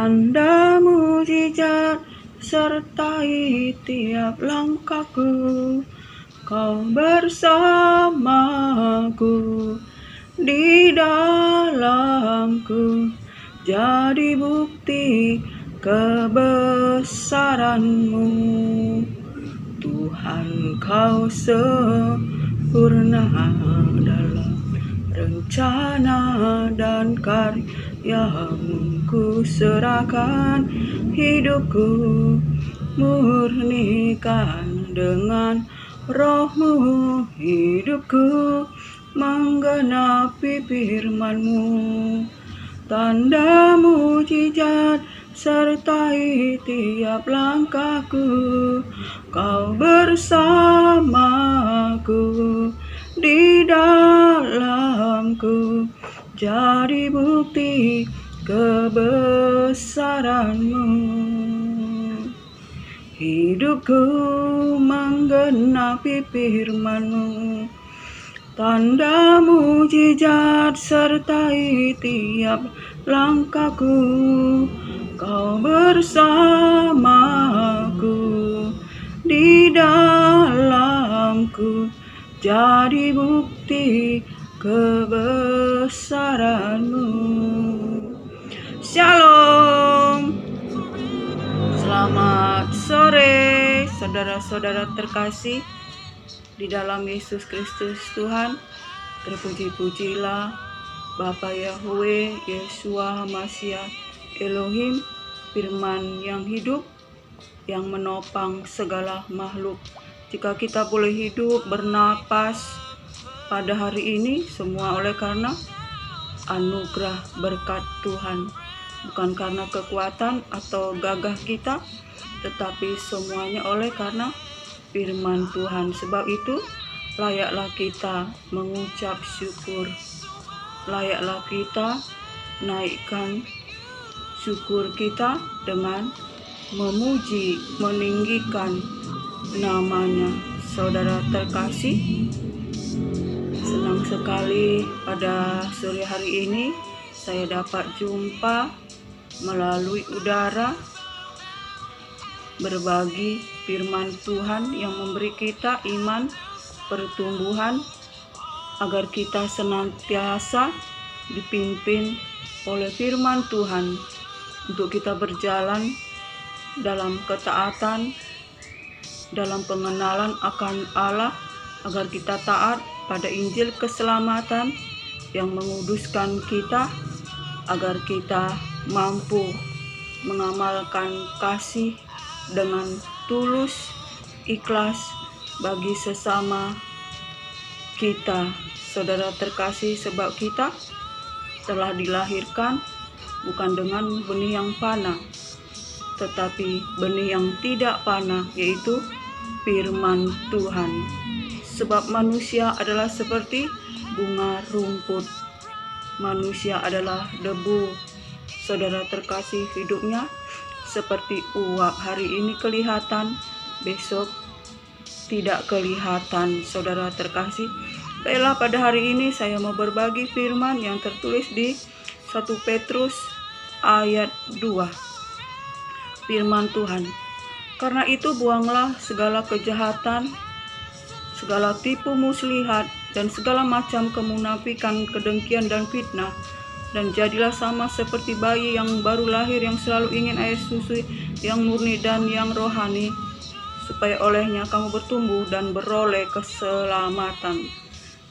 Tanda mujizat sertai tiap langkahku, Kau bersamaku di dalamku, jadi bukti kebesaran-Mu. Tuhan, Kau sempurna dalam rencana dan karya-Mu. Ku serahkan hidupku, murnikan dengan Roh-Mu. Hidupku menggenapi firman-Mu, tanda mujizat sertai tiap langkahku, Kau bersamaku di dalamku, jadi bukti kebesaran-Mu. Hidupku menggenapi firman-Mu, tanda mujizat sertai tiap langkahku, Kau bersamaku di dalamku, jadi bukti kebesaran-Mu. Shalom. Selamat sore saudara-saudara terkasih di dalam Yesus Kristus Tuhan. Terpuji-pujilah Bapa Yahweh, Yeshua Hamashiach, Elohim, firman yang hidup, yang menopang segala makhluk. Jika kita boleh hidup, bernapas pada hari ini, semua oleh karena anugerah berkat Tuhan. Bukan karena kekuatan atau gagah kita, tetapi semuanya oleh karena firman Tuhan. Sebab itu, layaklah kita mengucap syukur. Layaklah kita naikkan syukur kita dengan memuji, meninggikan namanya. Saudara terkasih, senang sekali pada sore hari ini saya dapat jumpa melalui udara, berbagi firman Tuhan yang memberi kita iman, pertumbuhan, agar kita senantiasa dipimpin oleh firman Tuhan untuk kita berjalan dalam ketaatan, dalam pengenalan akan Allah, agar kita taat pada Injil keselamatan yang menguduskan kita, agar kita mampu mengamalkan kasih dengan tulus, ikhlas bagi sesama kita. Saudara terkasih, sebab kita telah dilahirkan bukan dengan benih yang panah, tetapi benih yang tidak panah, yaitu firman Tuhan. Sebab manusia adalah seperti bunga rumput. Manusia adalah debu. Saudara terkasih, hidupnya seperti uap. Hari ini kelihatan, besok tidak kelihatan. Saudara terkasih, baiklah pada hari ini saya mau berbagi firman yang tertulis di 1 Petrus ayat 2. Firman Tuhan, karena itu buanglah segala kejahatan, segala tipu muslihat, dan segala macam kemunafikan, kedengkian, dan fitnah. Dan jadilah sama seperti bayi yang baru lahir, yang selalu ingin air susu yang murni dan yang rohani, supaya olehnya kamu bertumbuh dan beroleh keselamatan.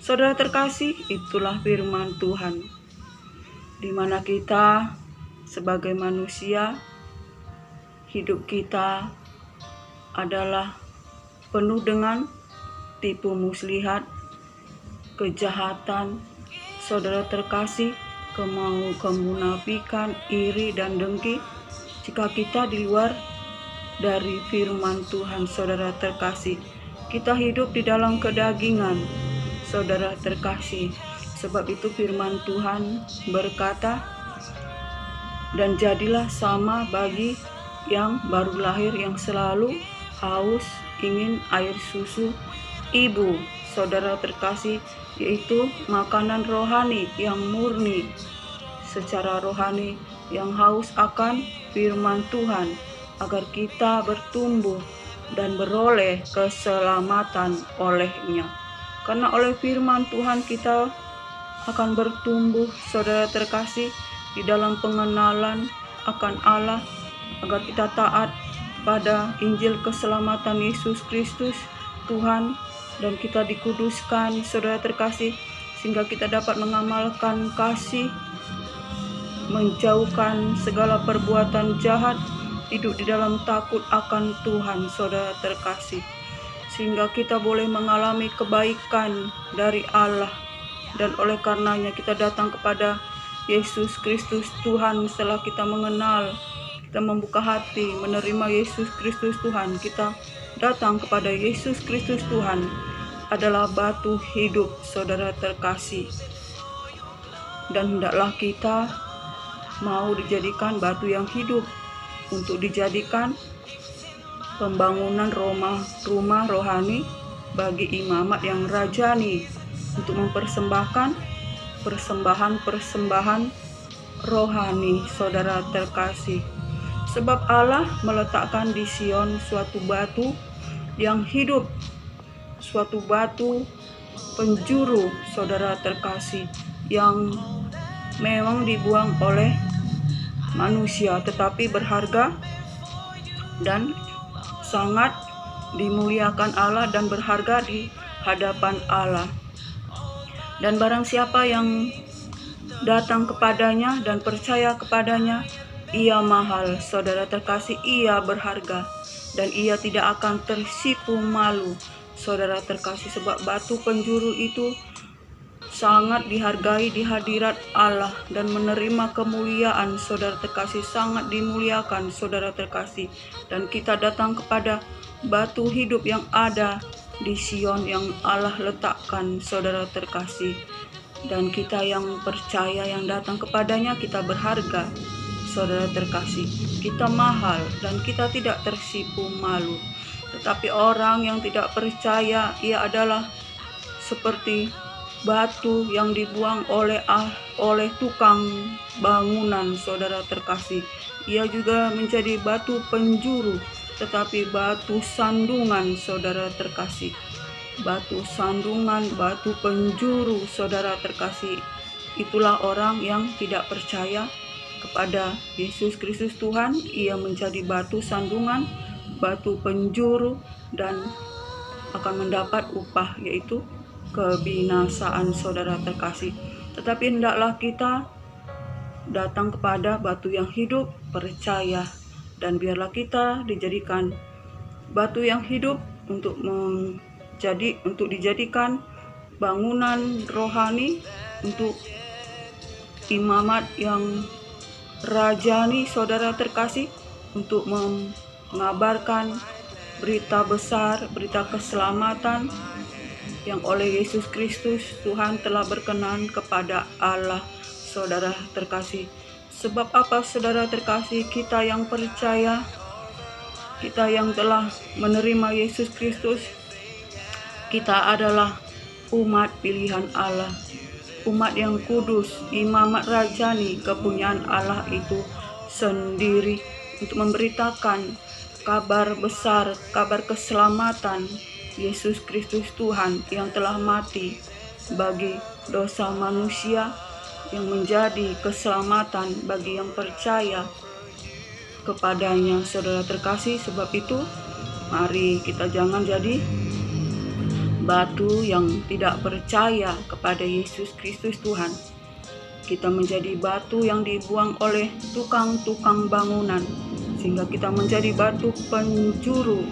Saudara terkasih, itulah firman Tuhan, di mana kita sebagai manusia, hidup kita adalah penuh dengan tipu muslihat, kejahatan, saudara terkasih, kemunafikan, iri, dan dengki. Jika kita di luar dari firman Tuhan, saudara terkasih, kita hidup di dalam kedagingan, saudara terkasih. Sebab itu firman Tuhan berkata, dan jadilah sama bagi yang baru lahir, yang selalu haus ingin air susu ibu. Saudara terkasih, yaitu makanan rohani yang murni, secara rohani, yang haus akan firman Tuhan agar kita bertumbuh dan beroleh keselamatan olehnya. Karena oleh firman Tuhan kita akan bertumbuh, saudara terkasih, di dalam pengenalan akan Allah, agar kita taat pada Injil keselamatan Yesus Kristus Tuhan, dan kita dikuduskan, saudara terkasih, sehingga kita dapat mengamalkan kasih, menjauhkan segala perbuatan jahat, hidup di dalam takut akan Tuhan, saudara terkasih, sehingga kita boleh mengalami kebaikan dari Allah. Dan oleh karenanya kita datang kepada Yesus Kristus Tuhan. Setelah kita mengenal, kita membuka hati, menerima Yesus Kristus Tuhan, kita datang kepada Yesus Kristus Tuhan adalah batu hidup, saudara terkasih. Dan hendaklah kita mau dijadikan batu yang hidup untuk dijadikan pembangunan rumah rohani bagi imamat yang rajani, untuk mempersembahkan persembahan rohani, saudara terkasih. Sebab Allah meletakkan di Sion suatu batu yang hidup, suatu batu penjuru, saudara terkasih, yang memang dibuang oleh manusia, tetapi berharga dan sangat dimuliakan Allah dan berharga di hadapan Allah. Dan barang siapa yang datang kepadanya dan percaya kepadanya, ia mahal, saudara terkasih, ia berharga, dan ia tidak akan tersipu malu, saudara terkasih. Sebab batu penjuru itu sangat dihargai di hadirat Allah dan menerima kemuliaan, saudara terkasih, sangat dimuliakan, saudara terkasih. Dan kita datang kepada batu hidup yang ada di Sion yang Allah letakkan, saudara terkasih. Dan kita yang percaya, yang datang kepadanya, kita berharga, saudara terkasih. Kita mahal dan kita tidak tersipu malu. Tetapi orang yang tidak percaya, ia adalah seperti batu yang dibuang oleh tukang bangunan, saudara terkasih. Ia juga menjadi batu penjuru, tetapi batu sandungan, saudara terkasih. Batu sandungan, batu penjuru, saudara terkasih. Itulah orang yang tidak percaya kepada Yesus Kristus Tuhan. Ia menjadi batu sandungan, batu penjuru, dan akan mendapat upah, yaitu kebinasaan, saudara terkasih. Tetapi hendaklah kita datang kepada batu yang hidup, percaya, dan biarlah kita dijadikan batu yang hidup untuk dijadikan bangunan rohani untuk imamat yang rajani, saudara terkasih, untuk mengabarkan berita besar, berita keselamatan yang oleh Yesus Kristus Tuhan telah berkenan kepada Allah, saudara terkasih. Sebab apa, saudara terkasih? Kita yang percaya, kita yang telah menerima Yesus Kristus, kita adalah umat pilihan Allah, umat yang kudus, imamat rajani, kepunyaan Allah itu sendiri, untuk memberitakan kabar besar, kabar keselamatan Yesus Kristus Tuhan yang telah mati bagi dosa manusia, yang menjadi keselamatan bagi yang percaya kepadanya, saudara terkasih. Sebab itu mari kita jangan jadi batu yang tidak percaya kepada Yesus Kristus Tuhan. Kita menjadi batu yang dibuang oleh tukang-tukang bangunan, sehingga kita menjadi batu penjuru,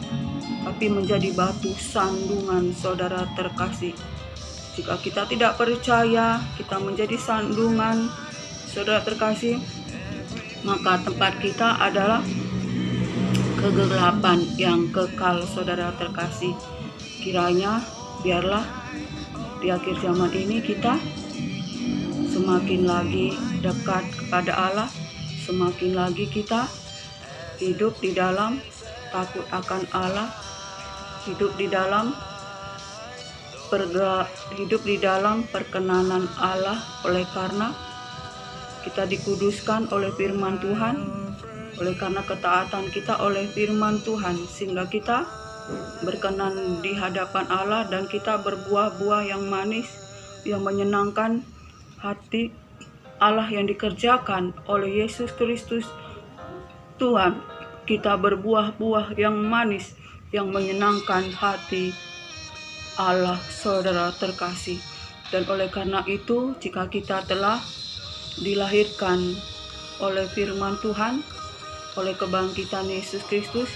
tapi menjadi batu sandungan, saudara terkasih. Jika kita tidak percaya, kita menjadi sandungan, saudara terkasih, maka tempat kita adalah kegelapan yang kekal, saudara terkasih. Kiranya biarlah di akhir zaman ini kita semakin lagi dekat kepada Allah, semakin lagi kita hidup di dalam takut akan Allah, hidup di dalam perkenanan Allah. Oleh karena kita dikuduskan oleh firman Tuhan, oleh karena ketaatan kita oleh firman Tuhan, sehingga kita berkenan di hadapan Allah dan kita berbuah-buah yang manis, yang menyenangkan hati Allah yang dikerjakan oleh Yesus Kristus Tuhan. Kita berbuah-buah yang manis yang menyenangkan hati Allah, saudara terkasih. Dan oleh karena itu, jika kita telah dilahirkan oleh firman Tuhan, oleh kebangkitan Yesus Kristus,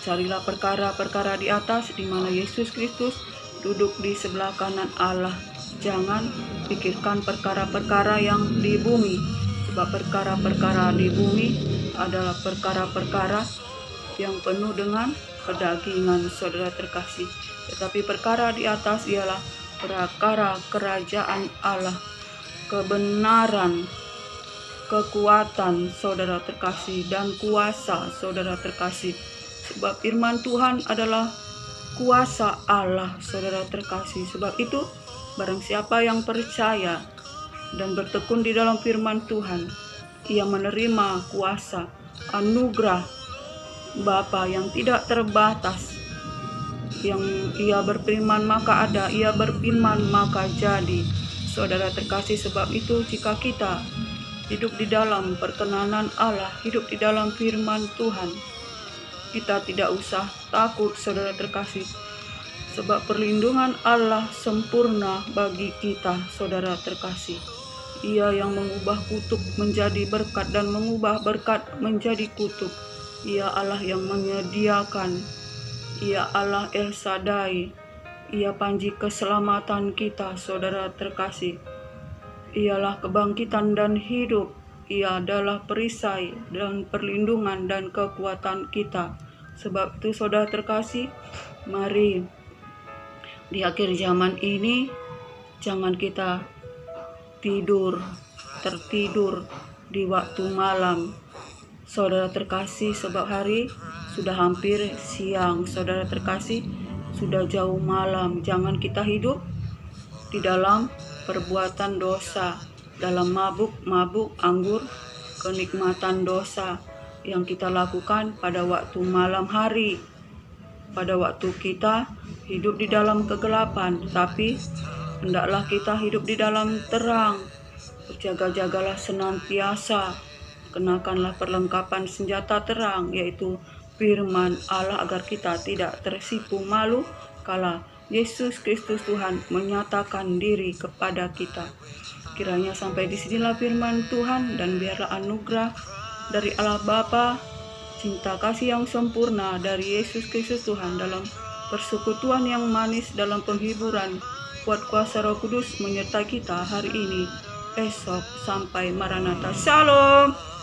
carilah perkara-perkara di atas, di mana Yesus Kristus duduk di sebelah kanan Allah. Jangan pikirkan perkara-perkara yang di bumi, sebab perkara-perkara di bumi adalah perkara-perkara yang penuh dengan kedagingan, saudara terkasih. Tetapi perkara di atas ialah perkara kerajaan Allah, kebenaran, kekuatan, saudara terkasih, dan kuasa, saudara terkasih. Sebab firman Tuhan adalah kuasa Allah, saudara terkasih. Sebab itu, barang siapa yang percaya dan bertekun di dalam firman Tuhan, ia menerima kuasa, anugerah Bapa yang tidak terbatas. Yang ia berfirman maka ada, ia berfirman maka jadi. Saudara terkasih, sebab itu jika kita hidup di dalam perkenanan Allah, hidup di dalam firman Tuhan, kita tidak usah takut, saudara terkasih. Sebab perlindungan Allah sempurna bagi kita, saudara terkasih. Ia yang mengubah kutuk menjadi berkat dan mengubah berkat menjadi kutuk. Ia Allah yang menyediakan. Ia Allah El Shaddai. Ia panji keselamatan kita, saudara terkasih. Ialah kebangkitan dan hidup. Ia adalah perisai dan perlindungan dan kekuatan kita. Sebab itu, saudara terkasih, mari di akhir zaman ini jangan kita tertidur di waktu malam, saudara terkasih, sebab hari sudah hampir siang, saudara terkasih, sudah jauh malam. Jangan kita hidup di dalam perbuatan dosa, dalam mabuk anggur, kenikmatan dosa yang kita lakukan pada waktu malam hari, pada waktu kita hidup di dalam kegelapan. Tapi hendaklah kita hidup di dalam terang. Berjaga-jagalah senantiasa, kenakanlah perlengkapan senjata terang, yaitu firman Allah, agar kita tidak tersipu malu kala Yesus Kristus Tuhan menyatakan diri kepada kita. Kiranya sampai di sinilah firman Tuhan, dan biarlah anugerah dari Allah Bapa, cinta kasih yang sempurna dari Yesus Kristus Tuhan, dalam persekutuan yang manis, dalam penghiburan kuat kuasa Roh Kudus menyertai kita hari ini, esok, sampai Maranatha. Shalom.